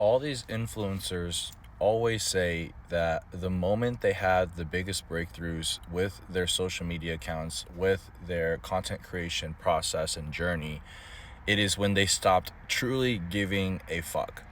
all these influencers always say that the moment they had the biggest breakthroughs with their social media accounts, with their content creation process and journey, it is when they stopped truly giving a fuck.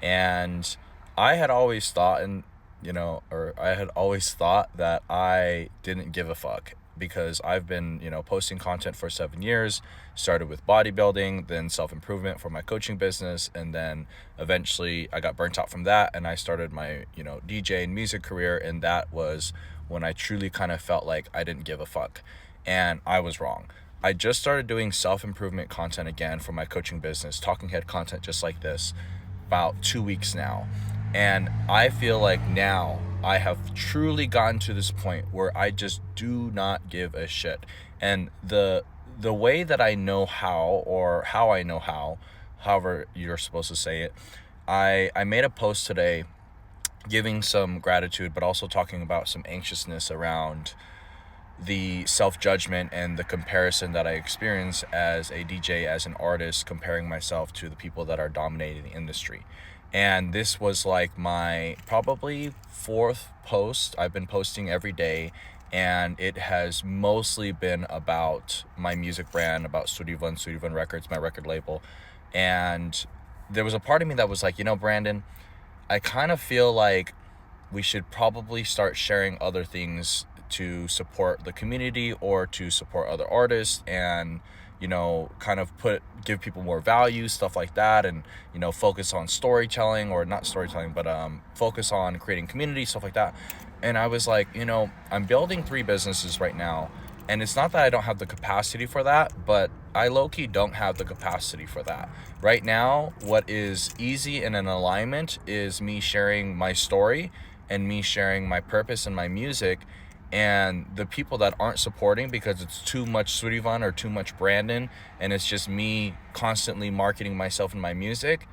And I had always thought, or I had always thought that I didn't give a fuck because I've been, posting content for 7 years, started with bodybuilding, then self-improvement for my coaching business. And then eventually I got burnt out from that and I started my, DJ and music career. And that was when I truly kind of felt like I didn't give a fuck. And I was wrong. I just started doing self-improvement content again for my coaching business, talking head content just like this, about 2 weeks now. And I feel like now I have truly gotten to this point where I just do not give a shit. And the way that I know how, or how I know how, however you're supposed to say it, I made a post today giving some gratitude, but also talking about some anxiousness around the self-judgment and the comparison that I experience as a DJ, as an artist, comparing myself to the people that are dominating the industry. And this was like my probably fourth post. I've been posting every day, and it has mostly been about my music brand, about Surivan Records, my record label. And there was a part of me that was like, Brandon, I kind of feel like we should probably start sharing other things to support the community or to support other artists, and kind of give people more value, stuff like that, and focus on storytelling, or not storytelling, but focus on creating community, stuff like that. And I was like, I'm building 3 businesses right now, and it's not that I don't have the capacity for that, but I low-key don't have the capacity for that right now. What is easy and in alignment is me sharing my story and me sharing my purpose and my music. And the people that aren't supporting because it's too much Surivan or too much Brandon, and it's just me constantly marketing myself and my music,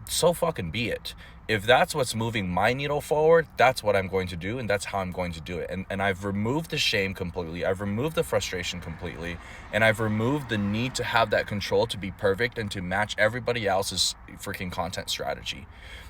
so fucking be it. If that's what's moving my needle forward, that's what I'm going to do, and that's how I'm going to do it. And I've removed the shame completely. I've removed the frustration completely. And I've removed the need to have that control to be perfect and to match everybody else's freaking content strategy.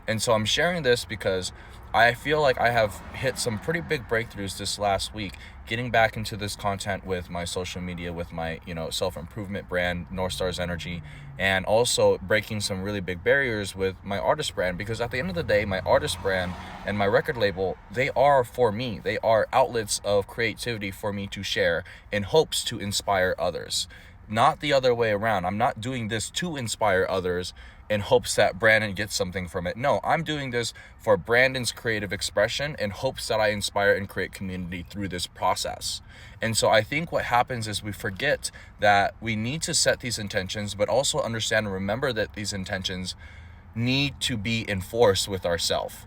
And so I'm sharing this because I feel like I have hit some pretty big breakthroughs this last week, getting back into this content with my social media, with my, self-improvement brand, North Stars Energy, and also breaking some really big barriers with my artist brand. Because at the end of the day, my artist brand and my record label, they are for me. They are outlets of creativity for me to share in hopes to inspire others. Not the other way around. I'm not doing this to inspire others in hopes that Brandon gets something from it. No, I'm doing this for Brandon's creative expression in hopes that I inspire and create community through this process. And so I think what happens is we forget that we need to set these intentions, but also understand and remember that these intentions need to be enforced with ourselves.